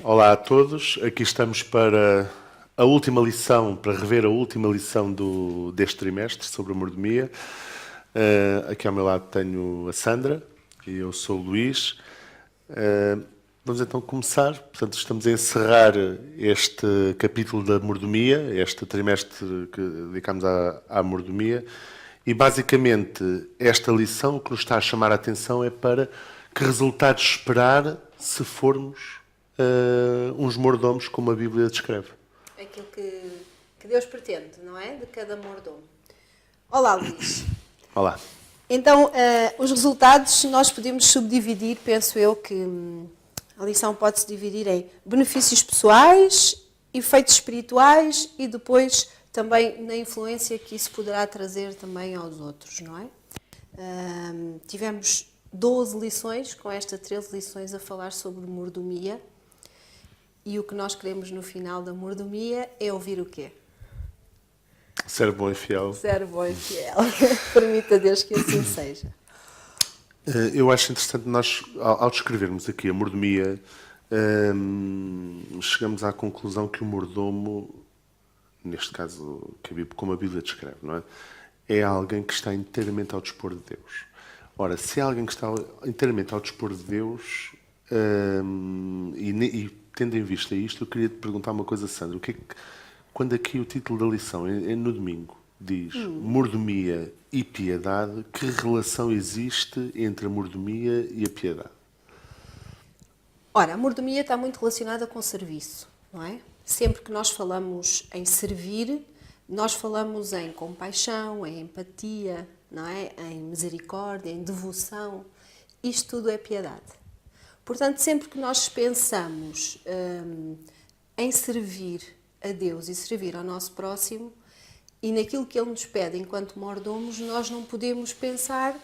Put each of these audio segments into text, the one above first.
Olá a todos, aqui estamos para a última lição, para rever a última lição deste trimestre sobre a mordomia. Aqui ao meu lado tenho a Sandra e eu sou o Luís. Vamos então começar, portanto estamos a encerrar este capítulo da mordomia, este trimestre que dedicamos à mordomia, e basicamente esta lição o que nos está a chamar a atenção é para que resultados esperar se formos uns mordomos como a Bíblia descreve. Aquilo que Deus pretende, não é? De cada mordomo. Olá, Luís. Olá. Então, os resultados nós podemos subdividir, penso eu que a lição pode-se dividir em benefícios pessoais, efeitos espirituais e depois também na influência que isso poderá trazer também aos outros, não é? Tivemos 12 lições, com estas 13 lições a falar sobre mordomia. E o que nós queremos no final da mordomia é ouvir o quê? Ser bom e fiel. Ser bom e fiel. Permita Deus que assim seja. Eu acho interessante nós, ao descrevermos aqui a mordomia, chegamos à conclusão que o mordomo, neste caso, como a Bíblia descreve, não é? É alguém que está inteiramente ao dispor de Deus. Ora, se é alguém que está inteiramente ao dispor de Deus, tendo em vista isto, eu queria te perguntar uma coisa, Sandra. Quando aqui o título da lição, no domingo, diz mordomia e piedade, que relação existe entre a mordomia e a piedade? Ora, a mordomia está muito relacionada com o serviço, não é? Sempre que nós falamos em servir, nós falamos em compaixão, em empatia, não é? Em misericórdia, em devoção. Isto tudo é piedade. Portanto, sempre que nós pensamos em servir a Deus e servir ao nosso próximo e naquilo que Ele nos pede enquanto mordomos, nós não podemos pensar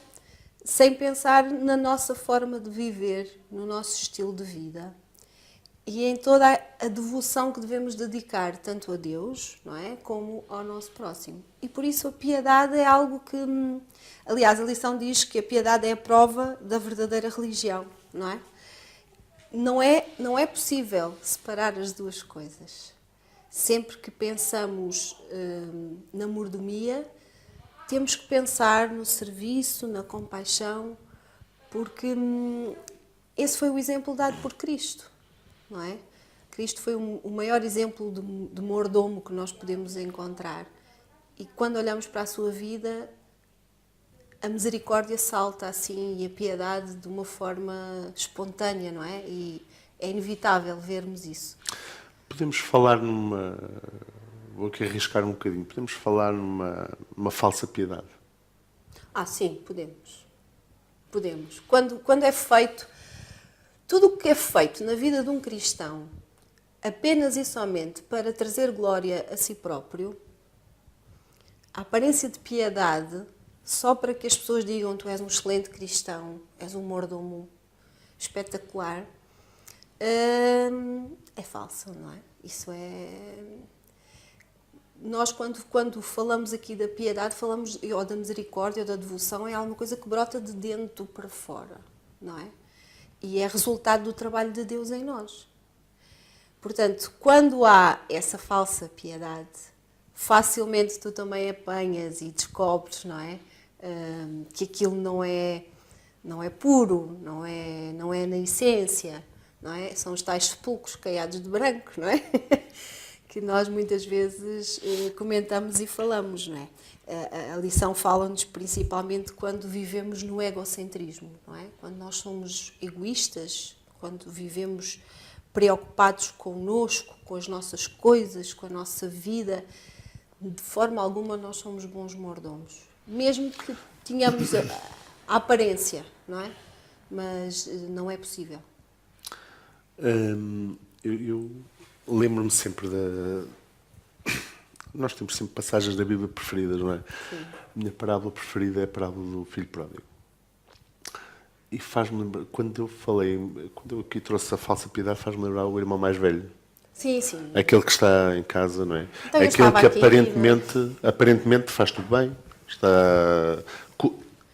sem pensar na nossa forma de viver, no nosso estilo de vida e em toda a devoção que devemos dedicar tanto a Deus, não é, como ao nosso próximo. E por isso a piedade é algo que, aliás, a lição diz que a piedade é a prova da verdadeira religião, não é? Não é possível separar as duas coisas. Sempre que pensamos na mordomia, temos que pensar no serviço, na compaixão, porque esse foi o exemplo dado por Cristo, não é? Cristo foi o maior exemplo de mordomo que nós podemos encontrar. E quando olhamos para a sua vida, a misericórdia salta assim e a piedade de uma forma espontânea, não é? E é inevitável vermos isso. Podemos falar vou aqui arriscar um bocadinho, podemos falar numa falsa piedade? Sim, podemos. Podemos. Quando é feito, tudo o que é feito na vida de um cristão, apenas e somente para trazer glória a si próprio, a aparência de piedade, só para que as pessoas digam tu és um excelente cristão, és um mordomo espetacular, é falso, não é? Isso é... Nós, quando falamos aqui da piedade, falamos ou da misericórdia ou da devoção, é alguma coisa que brota de dentro para fora, não é? E é resultado do trabalho de Deus em nós. Portanto, quando há essa falsa piedade, facilmente tu também apanhas e descobres, não é? Que aquilo não é puro, não é na essência, não é? São os tais sepulcros caiados de branco, não é? Que nós muitas vezes comentamos e falamos, não é? A lição fala-nos principalmente quando vivemos no egocentrismo, não é? Quando nós somos egoístas, quando vivemos preocupados connosco, com as nossas coisas, com a nossa vida, de forma alguma nós somos bons mordomos. Mesmo que tenhamos a aparência, não é? Mas não é possível. Eu lembro-me sempre Nós temos sempre passagens da Bíblia preferidas, não é? Sim. A minha parábola preferida é a parábola do filho pródigo. E faz-me lembrar, quando eu aqui trouxe a falsa piedade, faz-me lembrar o irmão mais velho. Sim, sim. Aquele que está em casa, não é? Então, eu aquele que estava aqui, aparentemente faz tudo bem.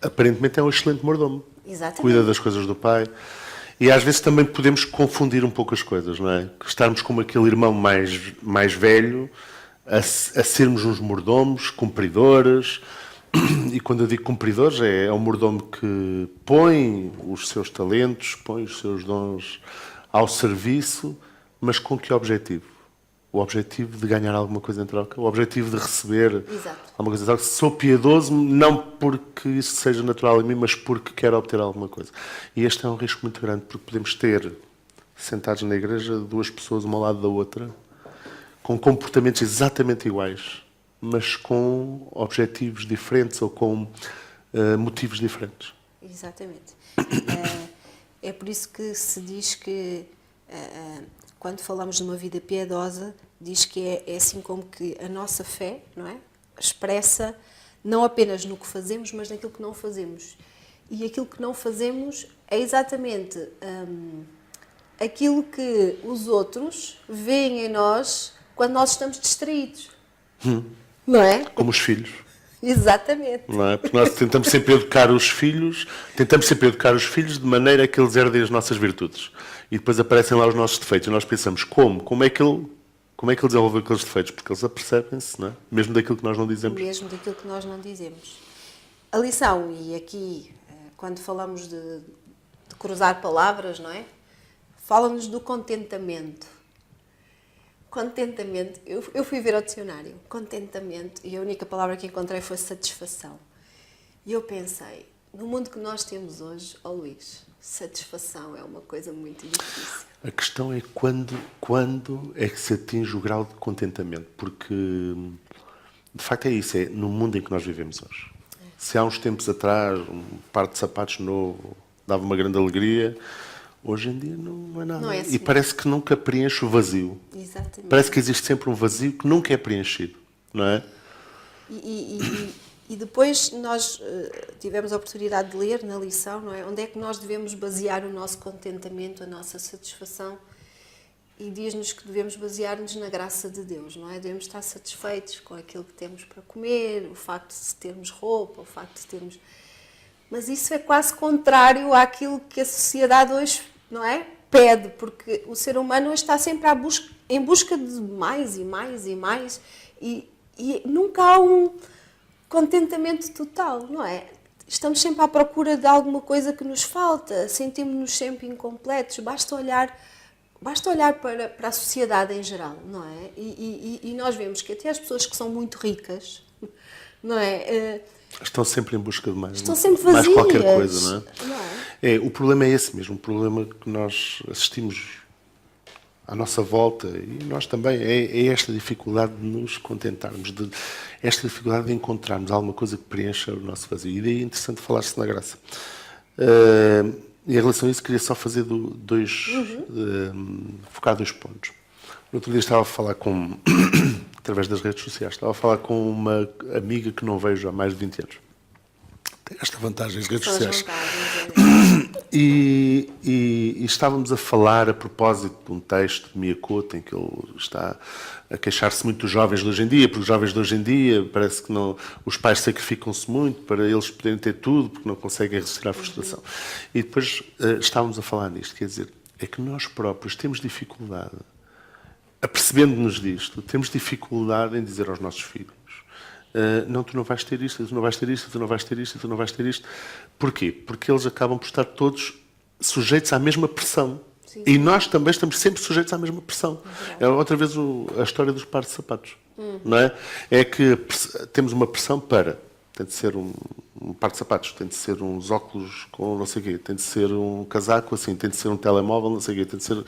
Aparentemente é um excelente mordomo. Exatamente. Cuida das coisas do pai. E às vezes também podemos confundir um pouco as coisas, não é? Estarmos como aquele irmão mais velho, a sermos uns mordomos, cumpridores. E quando eu digo cumpridores, é um mordomo que põe os seus talentos, põe os seus dons ao serviço, mas com que objetivo? O objetivo de ganhar alguma coisa em troca, o objetivo de receber Exato. alguma coisa em troca. Sou piedoso não porque isso seja natural em mim, mas porque quero obter alguma coisa. E este é um risco muito grande, porque podemos ter, sentados na igreja, duas pessoas uma ao lado da outra, com comportamentos exatamente iguais, mas com objetivos diferentes ou com motivos diferentes. Exatamente. É por isso que se diz que, quando falamos de uma vida piedosa, diz que é assim como que a nossa fé, não é? Expressa não apenas no que fazemos, mas naquilo que não fazemos. E aquilo que não fazemos é exatamente aquilo que os outros veem em nós quando nós estamos distraídos. Não é? Como os filhos. Exatamente. Não é? Porque nós tentamos sempre educar os filhos de maneira que eles herdem as nossas virtudes. E depois aparecem lá os nossos defeitos. E nós pensamos, como é que ele desenvolveu aqueles defeitos? Porque eles apercebem-se, não é? Mesmo daquilo que nós não dizemos. Mesmo daquilo que nós não dizemos. A lição, e aqui, quando falamos de cruzar palavras, não é? Fala-nos do contentamento. Contentamento, eu fui ver ao dicionário, contentamento, e a única palavra que encontrei foi satisfação. E eu pensei, no mundo que nós temos hoje, Luís, satisfação é uma coisa muito difícil. A questão é quando é que se atinge o grau de contentamento, porque de facto é isso, é no mundo em que nós vivemos hoje. Se há uns tempos atrás um par de sapatos novo dava uma grande alegria, hoje em dia não é nada. Não é assim. E parece que nunca preenche o vazio. Exatamente. Parece que existe sempre um vazio que nunca é preenchido, não é? E depois nós tivemos a oportunidade de ler na lição, não é? Onde é que nós devemos basear o nosso contentamento, a nossa satisfação? E diz-nos que devemos basear-nos na graça de Deus, não é? Devemos estar satisfeitos com aquilo que temos para comer, o facto de termos roupa, o facto de termos... Mas isso é quase contrário àquilo que a sociedade hoje, não é? Pede, porque o ser humano hoje está sempre em busca de mais e mais e mais e nunca há um contentamento total, não é? Estamos sempre à procura de alguma coisa que nos falta, sentimos-nos sempre incompletos, basta olhar para a sociedade em geral, não é? E nós vemos que até as pessoas que são muito ricas, não é? Estão sempre em busca de mais. Estão sempre vazias. Mais qualquer coisa, não é? Não é? O problema é esse mesmo, o problema que nós assistimos à nossa volta, e nós também, é esta dificuldade de nos contentarmos, esta dificuldade de encontrarmos alguma coisa que preencha o nosso vazio. E daí é interessante falar-se na graça. E em relação a isso, queria só fazer focar dois pontos. No outro dia estava a falar através das redes sociais, estava a falar com uma amiga que não vejo há mais de 20 anos. Tem esta vantagem, as redes sociais. E estávamos a falar a propósito de um texto de Mia Couto, em que ele está a queixar-se muito dos jovens de hoje em dia, porque os jovens de hoje em dia parece que não, os pais sacrificam-se muito para eles poderem ter tudo, porque não conseguem resistir à frustração. E depois estávamos a falar nisto, quer dizer, é que nós próprios temos dificuldade, apercebendo-nos disto, temos dificuldade em dizer aos nossos filhos: não, tu não vais ter isto, tu não vais ter isto, tu não vais ter isto, tu não vais ter isto. Porquê? Porque eles acabam por estar todos sujeitos à mesma pressão. Sim. E nós também estamos sempre sujeitos à mesma pressão. É outra vez a história dos pares de sapatos. Não é? É que temos uma pressão para... Tem de ser um par de sapatos, tem de ser uns óculos com não sei o quê, tem de ser um casaco assim, tem de ser um telemóvel, não sei o quê, tem de ser...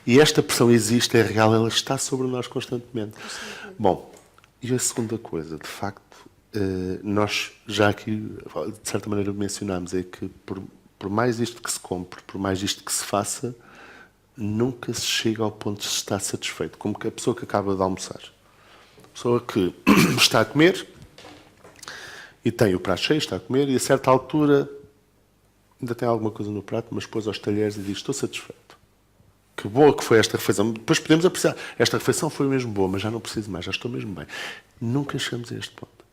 E esta pressão existe, é real, ela está sobre nós constantemente. Bom, e a segunda coisa, de facto, nós já aqui, de certa maneira, mencionámos, é que por mais isto que se compre, por mais isto que se faça, nunca se chega ao ponto de se estar satisfeito. Como que a pessoa que acaba de almoçar. A pessoa que está a comer e tem o prato cheio, está a comer, e a certa altura ainda tem alguma coisa no prato, mas pôs aos talheres e diz: estou satisfeito. Que boa que foi esta refeição. Depois podemos apreciar. Esta refeição foi mesmo boa, mas já não preciso mais, já estou mesmo bem. Nunca chegamos a este ponto.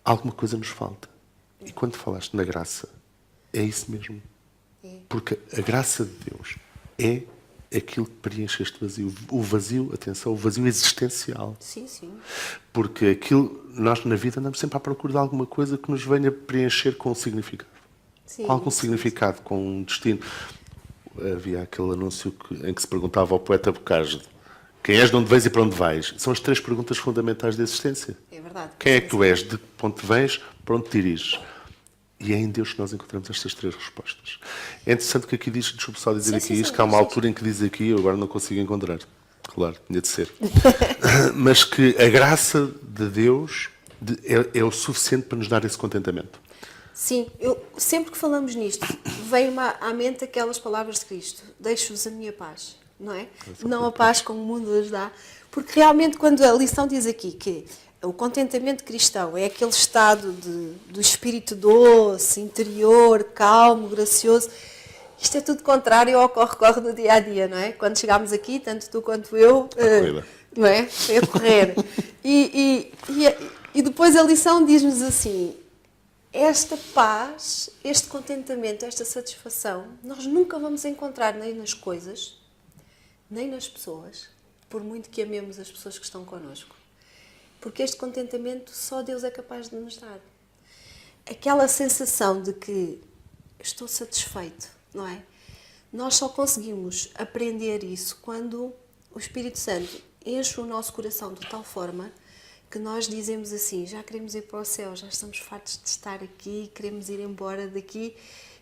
Alguma coisa nos falta. E quando falaste na graça, é isso mesmo. Porque a graça de Deus é aquilo que preenche este vazio. O vazio, atenção, o vazio existencial. Sim, sim. Porque aquilo, nós na vida andamos sempre à procura de alguma coisa que nos venha preencher com um significado. Sim, Com algum sim, significado, com um destino. Havia aquele anúncio em que se perguntava ao poeta Bocage: quem és, de onde vens e para onde vais? São as 3 perguntas fundamentais da existência. É verdade. Quem é que tu és? De onde vens? Para onde te diriges? E é em Deus que nós encontramos estas 3 respostas. É interessante que aqui diz, desculpe só dizer aqui isto, que há uma altura em que diz aqui, eu agora não consigo encontrar. Claro, tinha de ser. Mas que a graça de Deus é o suficiente para nos dar esse contentamento. Sim, sempre que falamos nisto, vem-me à mente aquelas palavras de Cristo: deixo-vos a minha paz, não é? Não a paz como o mundo as dá. Porque realmente, quando a lição diz aqui que o contentamento cristão é aquele estado do espírito doce, interior, calmo, gracioso, isto é tudo contrário ao corre-corre do dia a dia, não é? Quando chegámos aqui, tanto tu quanto eu, não é? Foi a correr. E depois a lição diz-nos assim: esta paz, este contentamento, esta satisfação, nós nunca vamos encontrar nem nas coisas, nem nas pessoas, por muito que amemos as pessoas que estão connosco. Porque este contentamento só Deus é capaz de nos dar. Aquela sensação de que estou satisfeito, não é? Nós só conseguimos aprender isso quando o Espírito Santo enche o nosso coração de tal forma que nós dizemos assim: já queremos ir para o céu, já estamos fartos de estar aqui, queremos ir embora daqui,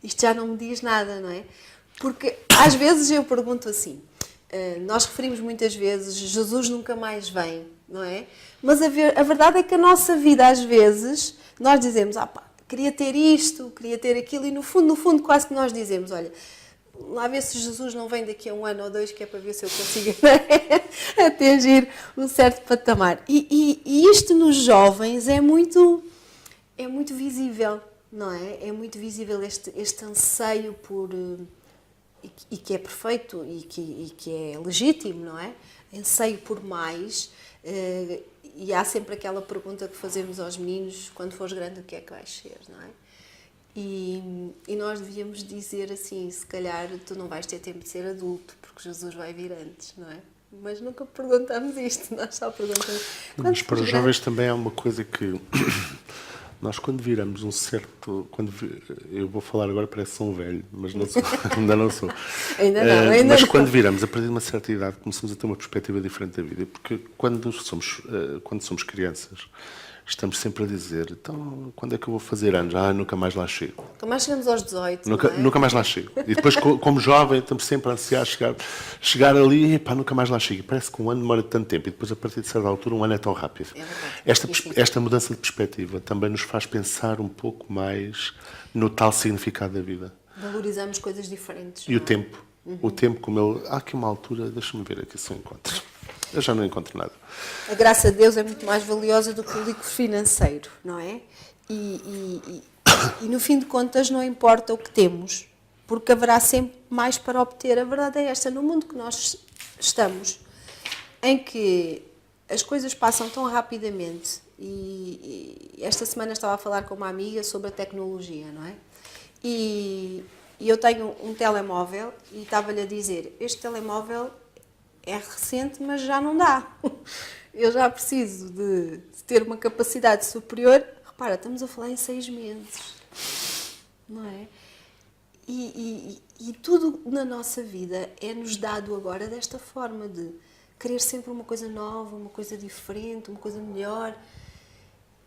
isto já não me diz nada, não é? Porque às vezes eu pergunto assim, nós referimos muitas vezes, Jesus nunca mais vem, não é? Mas a verdade é que a nossa vida, às vezes, nós dizemos: queria ter isto, queria ter aquilo, e no fundo, quase que nós dizemos: olha, lá ver se Jesus não vem daqui a 1 ano ou 2, que é para ver se eu consigo atingir um certo patamar. E isto nos jovens é muito visível, não é? É muito visível este anseio por... E que é perfeito e que é legítimo, não é? Anseio por mais. E há sempre aquela pergunta que fazemos aos meninos: quando fores grande, o que é que vais ser, não é? E nós devíamos dizer assim: se calhar tu não vais ter tempo de ser adulto, porque Jesus vai vir antes, não é? Mas nunca perguntamos isto, nós só perguntamos. Mas para os jovens também há uma coisa que nós, quando viramos um certo... eu vou falar agora, parece um velho, mas não sou, ainda não sou. Mas quando viramos, a partir de uma certa idade, começamos a ter uma perspectiva diferente da vida, porque quando somos crianças, estamos sempre a dizer: então, quando é que eu vou fazer anos? Nunca mais lá chego. Nunca mais chegamos aos 18, Nunca mais lá chego. E depois, como jovem, estamos sempre a ansiar chegar ali, e nunca mais lá chego. E parece que um ano demora tanto tempo, e depois, a partir de certa altura, um ano é tão rápido. É verdade. Esta mudança de perspectiva também nos faz pensar um pouco mais no tal significado da vida. Valorizamos coisas diferentes. E o tempo. O tempo, como ele... Há aqui uma altura, deixa-me ver aqui se eu encontro. Eu já não encontro nada. A graça de Deus é muito mais valiosa do que o líquido financeiro, não é? E no fim de contas não importa o que temos, porque haverá sempre mais para obter. A verdade é esta: no mundo que nós estamos, em que as coisas passam tão rapidamente, e esta semana estava a falar com uma amiga sobre a tecnologia, não é? E eu tenho um telemóvel e estava-lhe a dizer: este telemóvel é recente, mas já não dá. Eu já preciso de ter uma capacidade superior. Repara, estamos a falar em 6 meses, não é? E tudo na nossa vida é-nos dado agora desta forma de querer sempre uma coisa nova, uma coisa diferente, uma coisa melhor.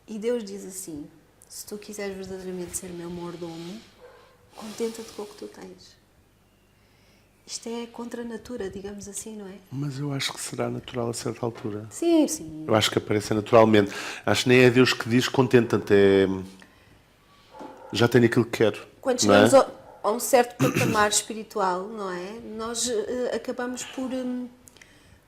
E Deus diz assim: se tu quiseres verdadeiramente ser meu mordomo, contenta-te com o que tu tens. Isto é contra a natura, digamos assim, não é? Mas eu acho que será natural a certa altura. Sim, sim. Eu acho que aparece naturalmente. Acho que nem é Deus que diz contenta-te, já tenho aquilo que quero. Quando chegamos a um certo patamar espiritual, não é? Nós acabamos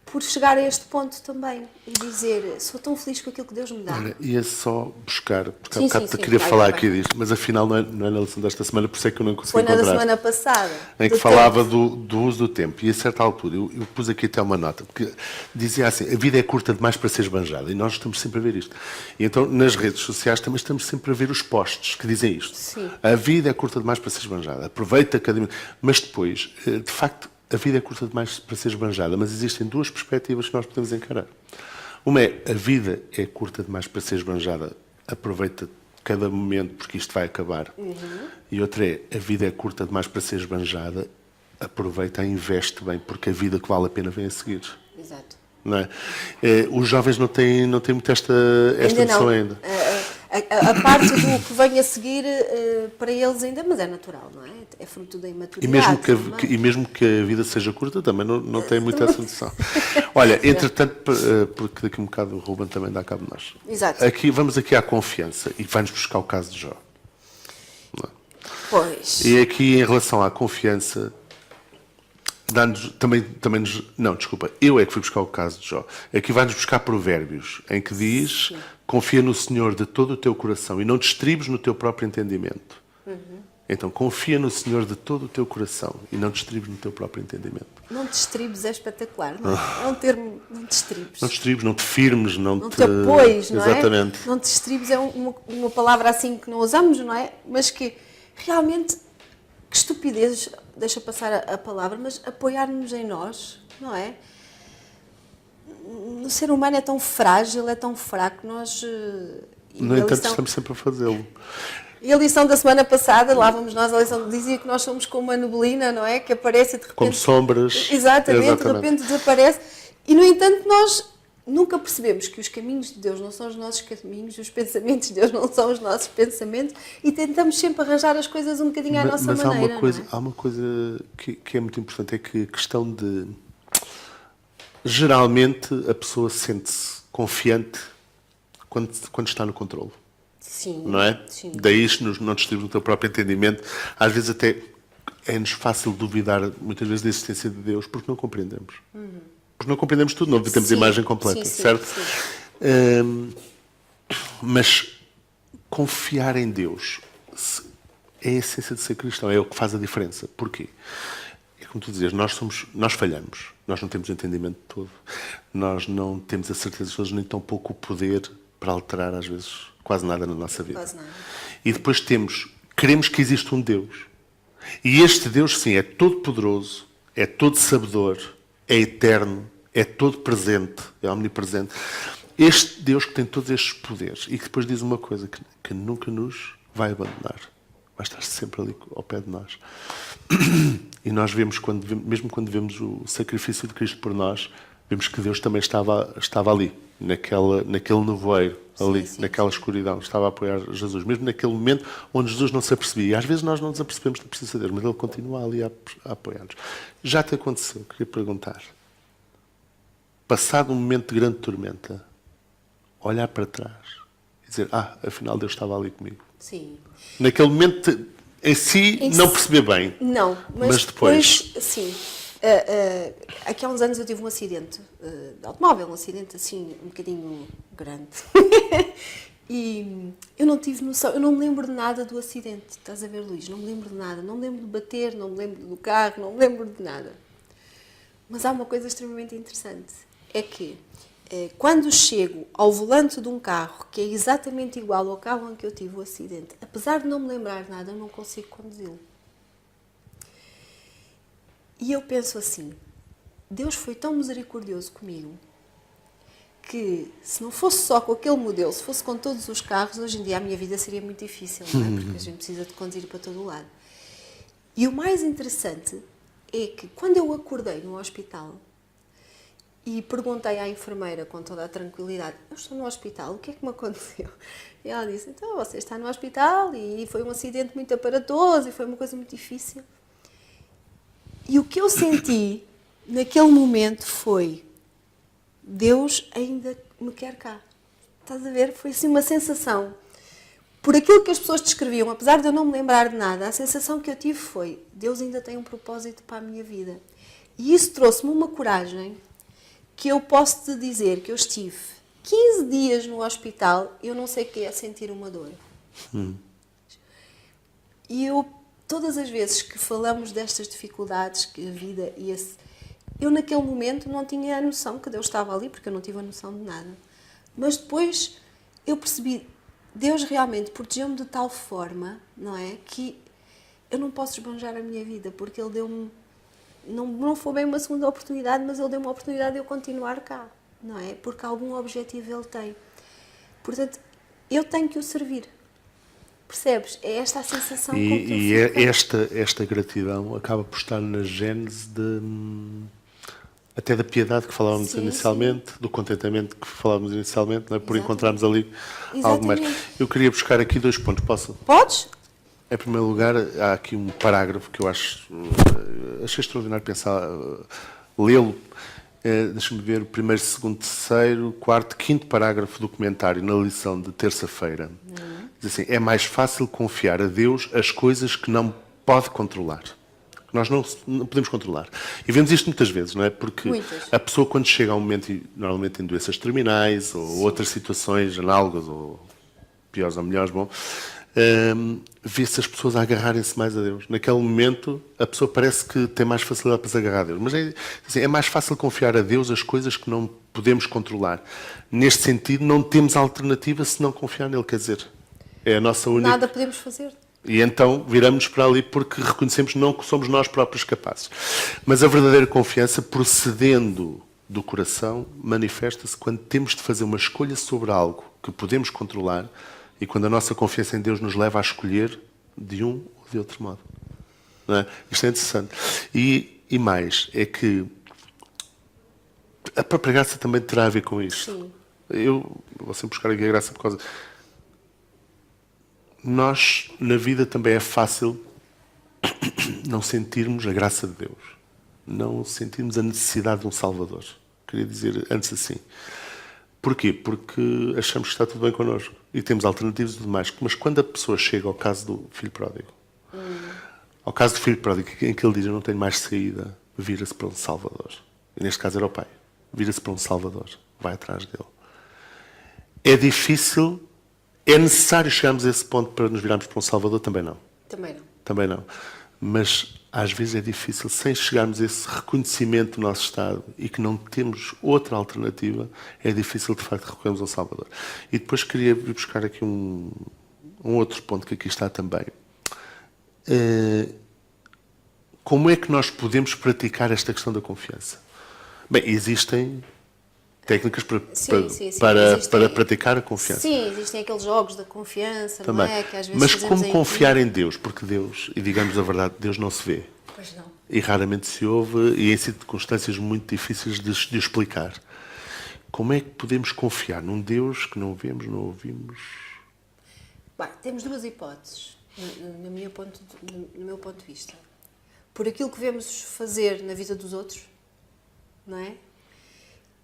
por chegar a este ponto também e dizer, sou tão feliz com aquilo que Deus me dá. Olha, ia só buscar, porque há Sim, bocado sim, sim. queria Vai, falar vai. aqui disto, mas afinal não é na lição desta semana, por isso é que eu não consegui Foi na da encontrar. semana passada. Em que do falava tempo. do uso do tempo. E a certa altura, eu pus aqui até uma nota, porque dizia assim, a vida é curta demais para ser esbanjada. E nós estamos sempre a ver isto. E então, nas redes sociais, também estamos sempre a ver os posts que dizem isto. Sim. A vida é curta demais para ser esbanjada. Aproveita cada minuto. Mas depois, de facto, a vida é curta demais para ser esbanjada. Mas existem duas perspectivas que nós podemos encarar. Uma é, a vida é curta demais para ser esbanjada. Aproveita cada momento, porque isto vai acabar. E outra é, a vida é curta demais para ser esbanjada, aproveita e investe bem, porque a vida que vale a pena vem a seguir. Exato. Não é? Os jovens não têm muito esta noção ainda. A parte do que vem a seguir, para eles ainda, mas é natural, não é? É fruto da E imaturidade. mesmo que a vida seja curta, também não tem muito essa noção. Olha, entretanto, porque daqui a um bocado o Ruben também dá cabo de nós. Exato. Vamos aqui à confiança e vai-nos buscar o caso de Jó. Pois. E aqui, em relação à confiança, dá-nos também nos... Não, desculpa, eu é que fui buscar o caso de Jó. Aqui vai-nos buscar Provérbios, em que diz, confia no Senhor de todo o teu coração e não te estribes no teu próprio entendimento. Então, confia no Senhor de todo o teu coração e não te estribes no teu próprio entendimento. Não te estribes é espetacular, não é? É um termo, não te estribes. Não te estribes, não te firmes, não te apoies, não é? Exatamente. Não te estribes é uma palavra assim que não usamos, não é? Mas que realmente, que estupidez, deixa passar a palavra, mas apoiar-nos em nós, não é? O ser humano é tão frágil, é tão fraco, nós... No entanto, estamos sempre a fazê-lo. E a lição da semana passada, lá vamos nós, a lição dizia que nós somos como uma neblina, não é? Que aparece e de repente... Como sombras. Exatamente, de repente desaparece. E, no entanto, nós nunca percebemos que os caminhos de Deus não são os nossos caminhos, os pensamentos de Deus não são os nossos pensamentos e tentamos sempre arranjar as coisas um bocadinho à nossa maneira. Mas não é? há uma coisa que é muito importante, é que a questão de... Geralmente, a pessoa sente-se confiante quando está no controle. Sim. Não é? Sim. Daí isto não te estribes no teu próprio entendimento. Às vezes até é-nos fácil duvidar, muitas vezes, da existência de Deus, porque não compreendemos. Porque não compreendemos tudo, não temos a imagem completa, sim, certo? Sim. Mas confiar em Deus é a essência de ser cristão, é o que faz a diferença. Porquê? É como tu dizes, nós falhamos, nós não temos o entendimento todo, nós não temos a certeza de todas, nem tão pouco o poder para alterar, às vezes, quase nada na nossa vida. Quase nada. E depois queremos que existe um Deus. E este Deus, sim, é todo poderoso, é todo sabedor, é eterno, é todo presente, é omnipresente. Este Deus que tem todos estes poderes e que depois diz uma coisa, que nunca nos vai abandonar. Vai estar sempre ali ao pé de nós. E nós vemos, mesmo quando vemos o sacrifício de Cristo por nós, vemos que Deus também estava ali, naquele nevoeiro, ali, naquela escuridão, estava a apoiar Jesus, mesmo naquele momento onde Jesus não se apercebia. E às vezes nós não nos apercebemos da presença de Deus, mas Ele continua ali a apoiar-nos. Já te aconteceu, queria perguntar, passado um momento de grande tormenta, olhar para trás e dizer, afinal Deus estava ali comigo. Sim. Naquele momento, em si, não perceber bem. Não, mas depois sim. Aqui há uns anos eu tive um acidente de automóvel, um acidente assim, um bocadinho grande. E eu não tive noção, eu não me lembro de nada do acidente, estás a ver, Luís? Não me lembro de nada, não me lembro de bater, não me lembro do carro, não me lembro de nada. Mas há uma coisa extremamente interessante, é que quando chego ao volante de um carro que é exatamente igual ao carro em que eu tive o acidente, apesar de não me lembrar de nada, eu não consigo conduzi-lo. E eu penso assim, Deus foi tão misericordioso comigo que se não fosse só com aquele modelo, se fosse com todos os carros, hoje em dia a minha vida seria muito difícil, não é? Porque a gente precisa de conduzir para todo o lado. E o mais interessante é que quando eu acordei no hospital e perguntei à enfermeira com toda a tranquilidade, eu estou no hospital, o que é que me aconteceu? E ela disse, então você está no hospital e foi um acidente muito aparatoso e foi uma coisa muito difícil. E o que eu senti naquele momento foi, Deus ainda me quer cá. Estás a ver? Foi assim uma sensação. Por aquilo que as pessoas descreviam, apesar de eu não me lembrar de nada, a sensação que eu tive foi, Deus ainda tem um propósito para a minha vida. E isso trouxe-me uma coragem que eu posso te dizer que eu estive 15 dias no hospital, eu não sei o que é sentir uma dor. E eu, todas as vezes que falamos destas dificuldades que a vida eu naquele momento não tinha a noção que Deus estava ali, porque eu não tive a noção de nada. Mas depois eu percebi, Deus realmente protegeu-me de tal forma, não é, que eu não posso esbanjar a minha vida, porque Ele deu-me, não foi bem uma segunda oportunidade, mas Ele deu-me a oportunidade de eu continuar cá, não é? Porque algum objetivo Ele tem. Portanto, eu tenho que o servir. Percebes? É esta a sensação com que eu fico. Esta gratidão acaba por estar na gênese até da piedade que falávamos inicialmente, do contentamento que falávamos inicialmente, não é? Por encontrarmos ali algo mais. Eu queria buscar aqui 2 pontos, posso? Podes? Em primeiro lugar, há aqui um parágrafo que eu achei extraordinário pensar, lê-lo. Deixa-me ver o primeiro, segundo, terceiro, quarto, quinto parágrafo do comentário na lição de terça-feira. Diz assim: é mais fácil confiar a Deus as coisas que não pode controlar. Que nós não podemos controlar. E vemos isto muitas vezes, não é? Porque a pessoa, quando chega a um momento, normalmente em doenças terminais ou outras situações análogas ou piores ou melhores, vê-se as pessoas a agarrarem-se mais a Deus. Naquele momento, a pessoa parece que tem mais facilidade para se agarrar a Deus. Mas é mais fácil confiar a Deus as coisas que não podemos controlar. Neste sentido, não temos alternativa se não confiar nele. Quer dizer, é a nossa única... Nada podemos fazer. E então viramos para ali porque reconhecemos não que somos nós próprios capazes. Mas a verdadeira confiança, procedendo do coração, manifesta-se quando temos de fazer uma escolha sobre algo que podemos controlar e quando a nossa confiança em Deus nos leva a escolher de um ou de outro modo. Não é? Isto é interessante. E mais, é que a própria graça também terá a ver com isto. Sim. Eu vou sempre buscar aqui a graça por causa... Nós, na vida, também é fácil não sentirmos a graça de Deus. Não sentirmos a necessidade de um Salvador. Queria dizer antes assim. Porquê? Porque achamos que está tudo bem connosco e temos alternativas e tudo mais. Mas quando a pessoa chega ao caso do filho pródigo, ao caso do filho pródigo, em que ele diz: eu não tenho mais saída, vira-se para um Salvador. E neste caso era o pai. Vira-se para um Salvador. Vai atrás dele. É difícil, é necessário chegarmos a esse ponto para nos virarmos para um Salvador? Também não. Também não. Também não. Mas às vezes é difícil, sem chegarmos a esse reconhecimento do nosso estado e que não temos outra alternativa, é difícil de facto recorrermos ao Salvador. E depois queria vir buscar aqui um outro ponto que aqui está também. Como é que nós podemos praticar esta questão da confiança? Bem, existem técnicas para praticar a confiança. Sim, existem aqueles jogos da confiança, também. Não é? Que às vezes mas como confiar em em Deus? Porque Deus, e digamos a verdade, Deus não se vê. Pois não. E raramente se ouve, e em circunstâncias muito difíceis de explicar. Como é que podemos confiar num Deus que não vemos, não ouvimos? Bem, temos 2 hipóteses, no meu ponto de vista. Por aquilo que vemos fazer na vida dos outros, não é?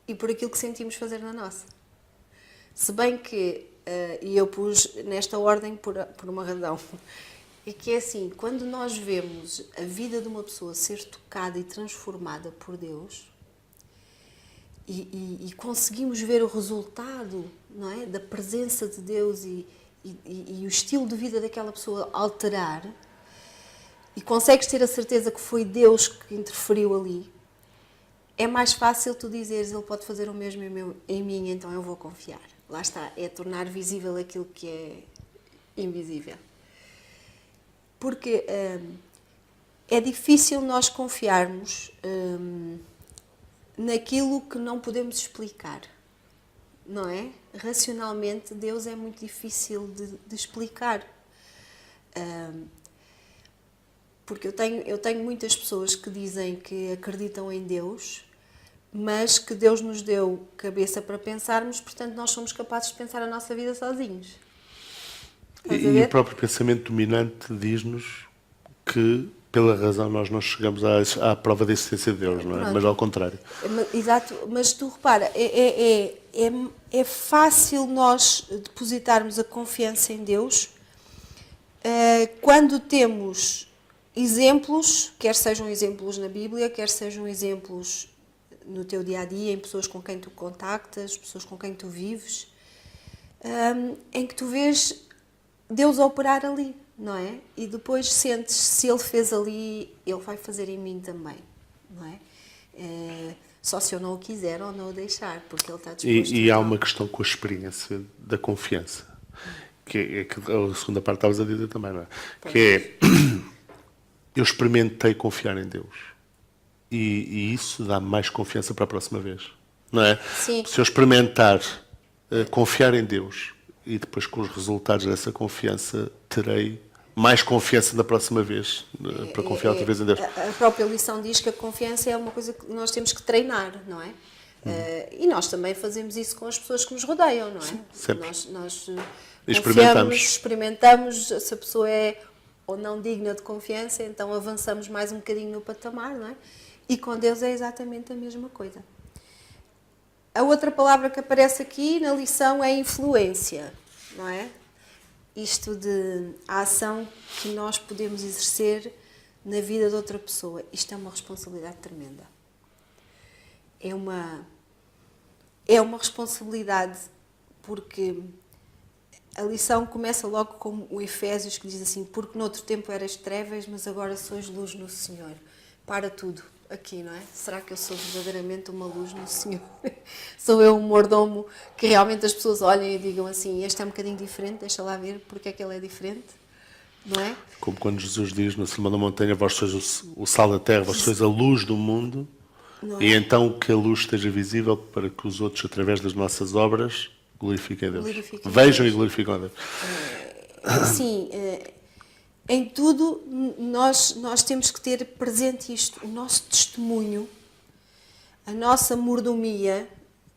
E por aquilo que sentimos fazer na nossa. Se bem que, e eu pus nesta ordem por uma razão, é que é assim, quando nós vemos a vida de uma pessoa ser tocada e transformada por Deus, e conseguimos ver o resultado, não é, da presença de Deus e o estilo de vida daquela pessoa alterar, e consegues ter a certeza que foi Deus que interferiu ali, é mais fácil tu dizeres: ele pode fazer o mesmo em mim, então eu vou confiar. Lá está, é tornar visível aquilo que é invisível. Porque é difícil nós confiarmos naquilo que não podemos explicar, não é? Racionalmente, Deus é muito difícil de explicar. Porque eu tenho muitas pessoas que dizem que acreditam em Deus, mas que Deus nos deu cabeça para pensarmos, portanto nós somos capazes de pensar a nossa vida sozinhos. E o próprio pensamento dominante diz-nos que, pela razão, nós não chegamos à prova da existência de Deus, não é? Mas ao contrário. Exato, mas tu repara, é fácil nós depositarmos a confiança em Deus quando temos exemplos, quer sejam exemplos na Bíblia, quer sejam exemplos no teu dia-a-dia, em pessoas com quem tu contactas, pessoas com quem tu vives, em que tu vês Deus a operar ali, não é? E depois sentes, se Ele fez ali, Ele vai fazer em mim também, não é? Só se eu não o quiser ou não o deixar, porque Ele está disposto E há a uma questão com a experiência da confiança, que a segunda parte estavas a dizer também, não é? Pois. Que é, eu experimentei confiar em Deus. E isso dá mais confiança para a próxima vez, não é? Sim. Se eu experimentar confiar em Deus e depois com os resultados dessa confiança terei mais confiança da próxima vez para confiar outra vez em Deus. A própria lição diz que a confiança é uma coisa que nós temos que treinar, não é? E nós também fazemos isso com as pessoas que nos rodeiam, não é? Sempre. Nós Experimentamos. experimentamos, se a pessoa é ou não digna de confiança, então avançamos mais um bocadinho no patamar, não é? E com Deus é exatamente a mesma coisa. A outra palavra que aparece aqui na lição é influência, não é? Isto de a ação que nós podemos exercer na vida de outra pessoa. Isto é uma responsabilidade tremenda. É uma responsabilidade porque a lição começa logo com o Efésios que diz assim: porque noutro tempo eras trevas, mas agora sois luz no Senhor. Para tudo aqui, não é? Será que eu sou verdadeiramente uma luz no Senhor? Sou eu um mordomo que realmente as pessoas olhem e digam assim: este é um bocadinho diferente, deixa lá ver porque é que ele é diferente, não é? Como quando Jesus diz no Sermão da Montanha, vós sois o sal da terra, vós sois a luz do mundo, e então que a luz esteja visível para que os outros, através das nossas obras, glorifiquem a Deus. Vejam e glorificam a Deus. Assim, em tudo nós temos que ter presente isto, o nosso testemunho, a nossa mordomia,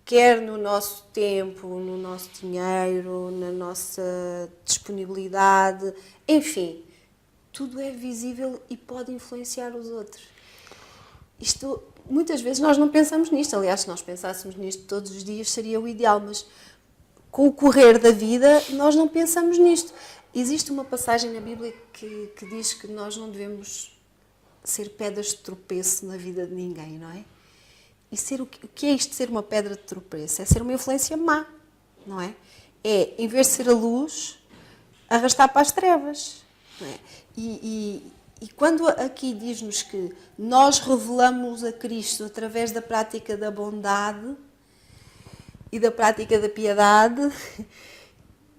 quer no nosso tempo, no nosso dinheiro, na nossa disponibilidade, enfim, tudo é visível e pode influenciar os outros. Isto, muitas vezes nós não pensamos nisto, aliás, se nós pensássemos nisto todos os dias seria o ideal, mas com o correr da vida nós não pensamos nisto. Existe uma passagem na Bíblia que diz que nós não devemos ser pedras de tropeço na vida de ninguém, não é? E o que é isto de ser uma pedra de tropeço? É ser uma influência má, não é? É, em vez de ser a luz, arrastar para as trevas. Não é? E quando aqui diz-nos que nós revelamos a Cristo através da prática da bondade e da prática da piedade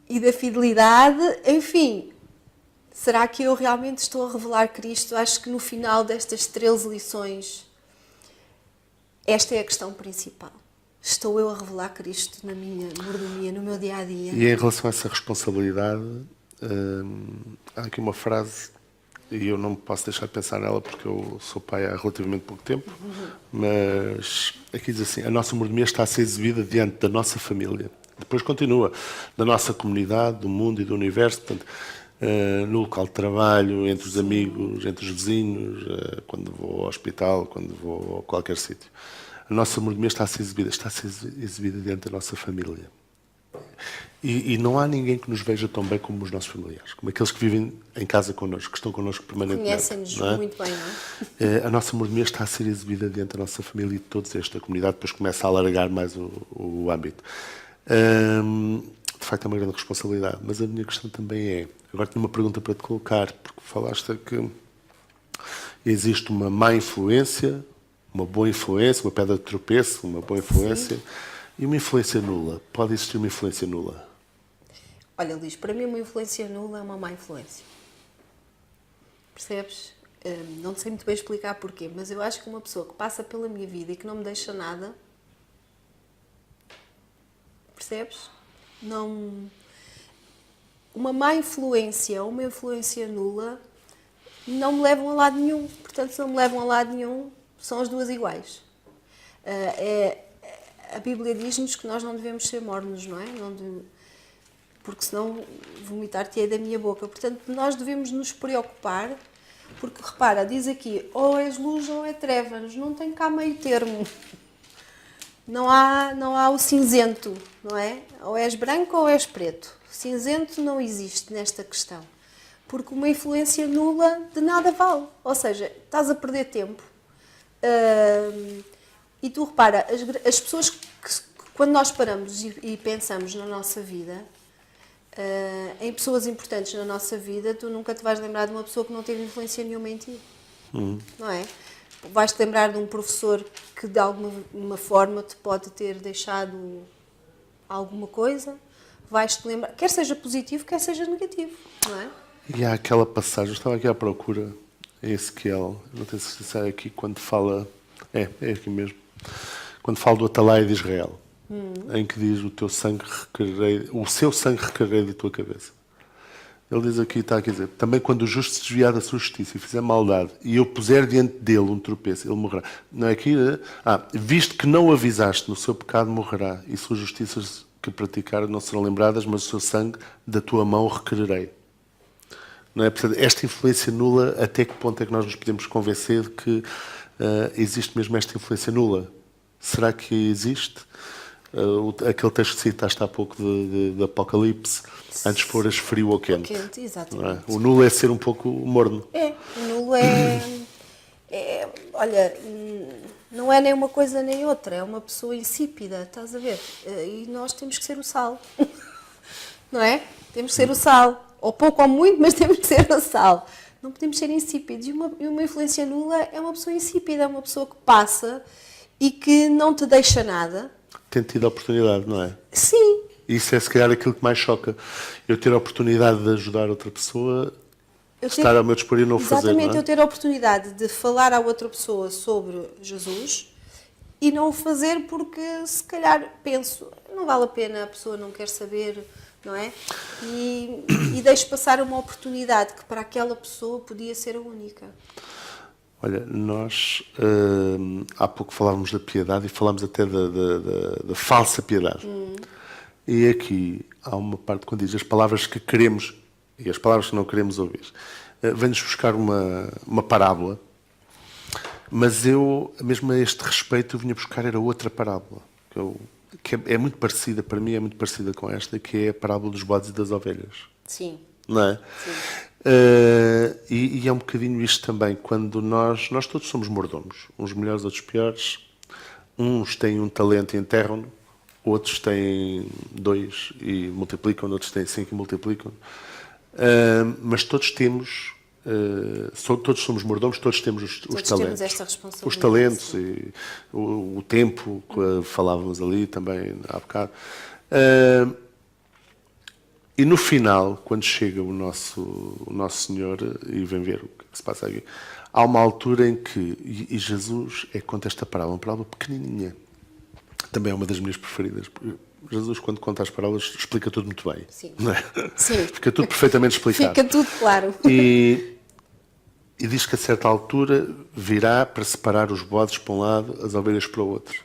e da fidelidade, enfim, será que eu realmente estou a revelar Cristo? Acho que no final destas 13 lições, esta é a questão principal. Estou eu a revelar Cristo na minha mordomia, no meu dia-a-dia? E em relação a essa responsabilidade, há aqui uma frase, e eu não posso deixar de pensar nela porque eu sou pai há relativamente pouco tempo, mas aqui diz assim: a nossa mordomia está a ser exibida diante da nossa família. Depois continua, da nossa comunidade, do mundo e do universo, portanto, no local de trabalho, entre os amigos, entre os vizinhos, quando vou ao hospital, quando vou a qualquer sítio. A nossa mordomia está a ser exibida diante da nossa família. E não há ninguém que nos veja tão bem como os nossos familiares, como aqueles que vivem em casa connosco, que estão connosco permanentemente. Conhecem-nos muito bem, não é? A nossa mordomia está a ser exibida diante da nossa família e de todos esta comunidade, depois começa a alargar mais o âmbito. De facto é uma grande responsabilidade, mas a minha questão também é, agora tenho uma pergunta para te colocar, porque falaste que existe uma má influência, uma boa influência, uma pedra de tropeço, uma boa influência. Sim. E uma influência nula. Pode existir uma influência nula? Olha, Luís, para mim uma influência nula é uma má influência. Percebes? Não sei muito bem explicar porquê, mas eu acho que uma pessoa que passa pela minha vida e que não me deixa nada, percebes? Não... Uma má influência ou uma influência nula não me levam a lado nenhum. Portanto, se não me levam a lado nenhum, são as duas iguais. A Bíblia diz-nos que nós não devemos ser mornos, não é? Porque senão vomitar-te-ei da minha boca. Portanto, nós devemos nos preocupar, porque repara, diz aqui, ou és luz ou é trevas, não tem cá meio termo. Não há o cinzento, não é? Ou és branco ou és preto. Cinzento não existe nesta questão. Porque uma influência nula de nada vale. Ou seja, estás a perder tempo. E tu repara, as pessoas que quando nós paramos e pensamos na nossa vida, em pessoas importantes na nossa vida, tu nunca te vais lembrar de uma pessoa que não teve influência nenhuma em ti. Não é? Vais-te lembrar de um professor que de alguma forma te pode ter deixado alguma coisa. Vais-te lembrar, quer seja positivo, quer seja negativo, não é? E há aquela passagem, eu estava aqui à procura, em Ezequiel, não tenho certeza se é aqui, quando fala, é aqui mesmo, quando fala do Atalaia de Israel, em que diz o seu sangue recarrei da tua cabeça. Ele diz aqui, está aqui a dizer, também quando o justo se desviar da sua justiça e fizer maldade, e eu puser diante dele um tropeço, ele morrerá. Não é aqui? Visto que não o avisaste, no seu pecado morrerá, e suas justiças que praticar não serão lembradas, mas o seu sangue da tua mão requererei. Não é? Portanto, esta influência nula, até que ponto é que nós nos podemos convencer de que existe mesmo esta influência nula? Será que existe? Aquele texto que citaste há pouco de Apocalipse, antes foras frio ou quente. Quente, exatamente. O nulo é ser um pouco morno. O nulo olha, não é nem uma coisa nem outra, é uma pessoa insípida, estás a ver? E nós temos que ser o sal, não é? Temos que ser o sal, ou pouco ou muito, mas temos que ser o sal. Não podemos ser insípidos. E uma influência nula é uma pessoa insípida, é uma pessoa que passa e que não te deixa nada. Tem tido a oportunidade, não é? Sim. Isso é se calhar aquilo que mais choca. Eu ter a oportunidade de ajudar outra pessoa, estar ao meu dispor e não o fazer, exatamente, não é? eu ter a oportunidade de falar a outra pessoa sobre Jesus e não o fazer porque se calhar penso, não vale a pena, a pessoa não quer saber, não é? E deixo passar uma oportunidade que para aquela pessoa podia ser a única. Olha, nós há pouco falávamos da piedade e falámos até da falsa piedade. E aqui há uma parte quando diz as palavras que queremos e as palavras que não queremos ouvir. Vem-nos buscar uma parábola, mas eu, mesmo a este respeito, eu vinha buscar era outra parábola, que é muito parecida, para mim é muito parecida com esta, que é a parábola dos bodes e das ovelhas. Sim. Não é? Sim. E é um bocadinho isto também, quando nós todos somos mordomos, uns melhores, outros piores, uns têm um talento e enterram-no, outros têm 2 e multiplicam, outros têm 5 e multiplicam. Mas todos temos, todos somos mordomos, todos temos os talentos. Temos esta responsabilidade. Os talentos e o tempo, que falávamos ali também há bocado. E no final, quando chega o nosso Senhor e vem ver o que se passa aqui, há uma altura em que, e Jesus conta esta parábola, uma parábola pequenininha, também é uma das minhas preferidas. Jesus, quando conta as parábolas, explica tudo muito bem. Sim. Não é? Sim. Fica tudo perfeitamente explicado. Fica tudo claro. E diz que a certa altura virá para separar os bodes para um lado, as ovelhas para o outro.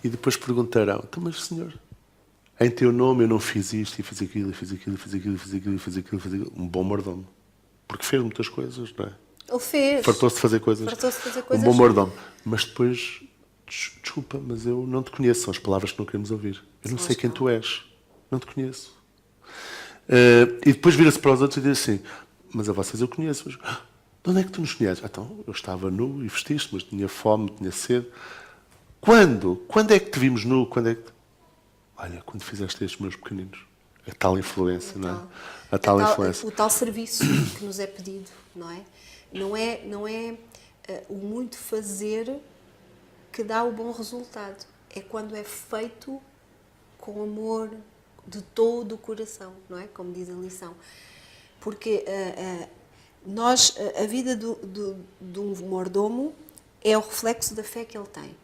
E depois perguntarão, então, mas Senhor, em teu nome eu não fiz isto, e fiz aquilo, e fiz aquilo, e fiz aquilo, e fiz aquilo, e fiz aquilo, e fiz aquilo. Um bom mordomo. Porque fez muitas coisas, não é? Ele fez. Fartou-se de fazer coisas. Um bom mordomo. Mas depois, desculpa, mas eu não te conheço. São as palavras que não queremos ouvir. Eu não sei quem tu és. Não te conheço. E depois vira-se para os outros e diz assim, mas a vocês eu conheço. Mas, de onde é que tu nos conheces? Então, eu estava nu e vestiste, mas tinha fome, tinha sede. Quando? Quando é que te vimos nu? Quando é que... Olha, quando fizeste estes meus pequeninos. A tal influência, não é? A tal influência. O tal serviço que nos é pedido, não é? Não é o muito fazer que dá o bom resultado. É quando é feito com amor de todo o coração, não é? Como diz a lição. Porque a vida de um mordomo é o reflexo da fé que ele tem.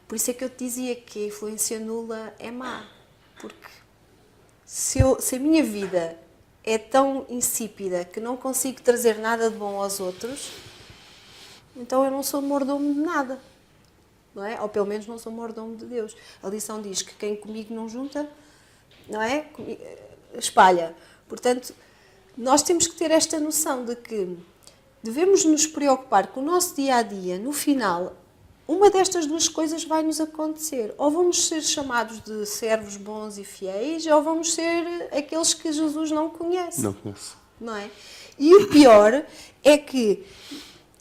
Por isso é que eu te dizia que a influência nula é má. Porque se a minha vida é tão insípida que não consigo trazer nada de bom aos outros, então eu não sou mordomo de nada. Não é? Ou pelo menos não sou mordomo de Deus. A lição diz que quem comigo não junta, não é? Espalha. Portanto, nós temos que ter esta noção de que devemos nos preocupar com o nosso dia-a-dia. No final, uma destas duas coisas vai nos acontecer. Ou vamos ser chamados de servos bons e fiéis, ou vamos ser aqueles que Jesus não conhece. Não conheço. Não é? E o pior é que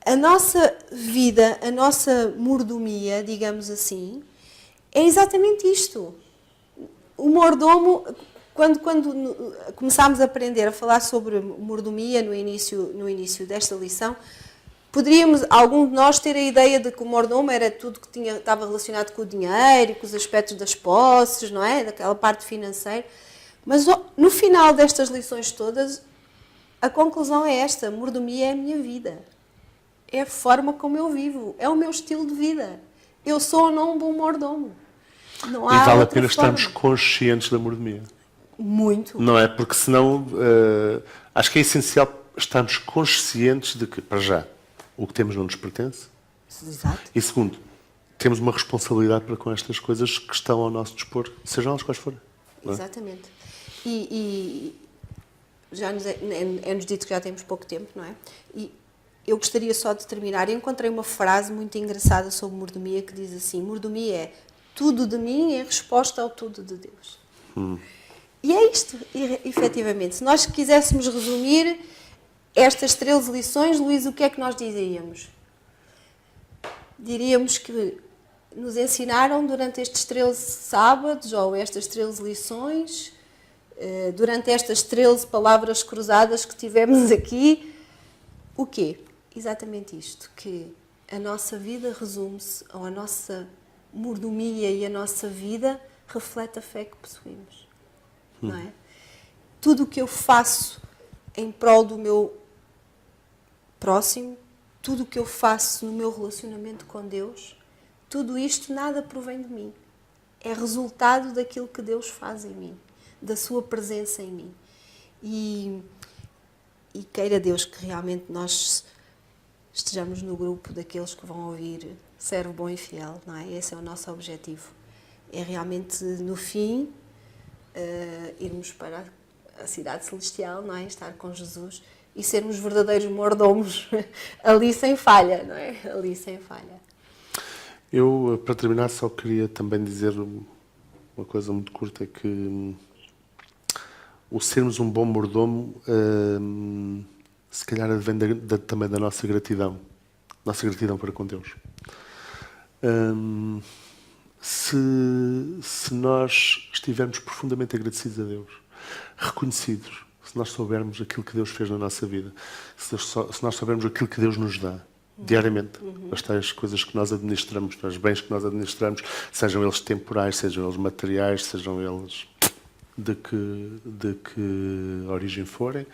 A nossa vida, a nossa mordomia, digamos assim, é exatamente isto. O mordomo, quando começámos a aprender a falar sobre mordomia no início desta lição, poderíamos, algum de nós, ter a ideia de que o mordomo era tudo que estava relacionado com o dinheiro, com os aspectos das posses, não é? Daquela parte financeira. Mas no final destas lições todas, a conclusão é esta: mordomia é a minha vida. É a forma como eu vivo, é o meu estilo de vida. Eu sou ou não um bom mordomo. Não há E vale a outra pena forma. estarmos conscientes da mordomia. Muito. Não é? Porque senão, acho que é essencial estarmos conscientes de que, para já, o que temos não nos pertence. Exato. E segundo, temos uma responsabilidade para com estas coisas que estão ao nosso dispor, sejam elas quais forem. Não é? Exatamente. E já é-nos dito que já temos pouco tempo, não é? E eu gostaria só de terminar. Eu encontrei uma frase muito engraçada sobre mordomia que diz assim: mordomia é tudo de mim em resposta ao tudo de Deus. E é isto, efetivamente. Se nós quiséssemos resumir estas 13 lições, Luís, o que é que nós diríamos? Diríamos que nos ensinaram durante estes 13 sábados, ou estas 13 lições, durante estas 13 palavras cruzadas que tivemos aqui, o quê? Exatamente isto, que a nossa vida resume-se, ou a nossa mordomia e a nossa vida reflete a fé que possuímos. Não é? Tudo o que eu faço em prol do meu próximo, tudo o que eu faço no meu relacionamento com Deus, tudo isto nada provém de mim. É resultado daquilo que Deus faz em mim, da sua presença em mim. E queira Deus que realmente nós estejamos no grupo daqueles que vão ouvir servo bom e fiel, não é? Esse é o nosso objetivo. É realmente, no fim, irmos para a cidade celestial, não é? Estar com Jesus e sermos verdadeiros mordomos ali sem falha, não é? Ali sem falha. Eu, para terminar, só queria também dizer uma coisa muito curta, que o sermos um bom mordomo, se calhar advém também da nossa gratidão para com Deus. Se nós estivermos profundamente agradecidos a Deus, reconhecidos, se nós soubermos aquilo que Deus fez na nossa vida, se nós soubermos aquilo que Deus nos dá diariamente, as tais coisas que nós administramos, os bens que nós administramos, sejam eles temporais, sejam eles materiais, sejam eles de que origem forem,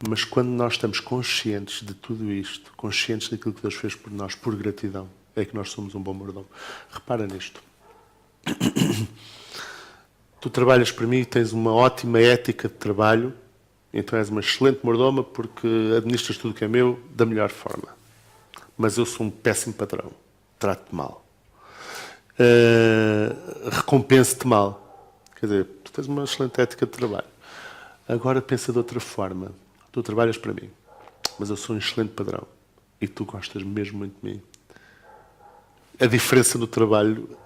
mas quando nós estamos conscientes de tudo isto, conscientes daquilo que Deus fez por nós, por gratidão, é que nós somos um bom mordomo. Repara nisto. Tu trabalhas para mim e tens uma ótima ética de trabalho, então és uma excelente mordoma porque administras tudo o que é meu da melhor forma. Mas eu sou um péssimo patrão. Trato-te mal. Recompenso-te mal. Quer dizer, tu tens uma excelente ética de trabalho. Agora pensa de outra forma. Tu trabalhas para mim, mas eu sou um excelente padrão. E tu gostas mesmo muito de mim. A diferença no trabalho,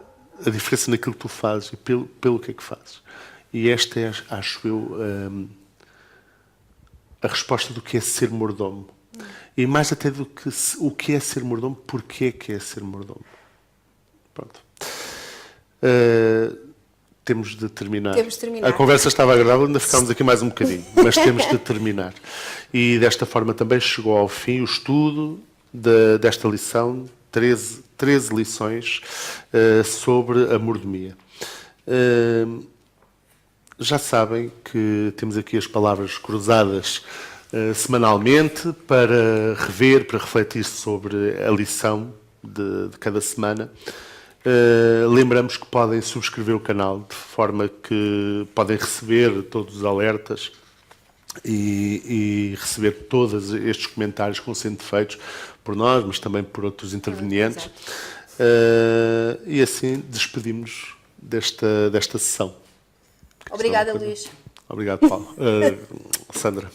a diferença naquilo que tu fazes e pelo que é que fazes. E esta é, acho eu, a resposta do que é ser mordomo. E mais até do que o que é ser mordomo, porque é que é ser mordomo. Pronto. Temos de terminar. A conversa estava agradável, ainda ficámos aqui mais um bocadinho, mas temos de terminar. E desta forma também chegou ao fim o estudo desta lição, 13 lições sobre a mordomia. Já sabem que temos aqui as palavras cruzadas semanalmente para rever, para refletir sobre a lição de cada semana. Lembramos que podem subscrever o canal de forma que podem receber todos os alertas e receber todos estes comentários que vão sendo feitos por nós, mas também por outros intervenientes. E assim despedimos desta sessão. Obrigada, Luís. Obrigado, Paulo. Sandra.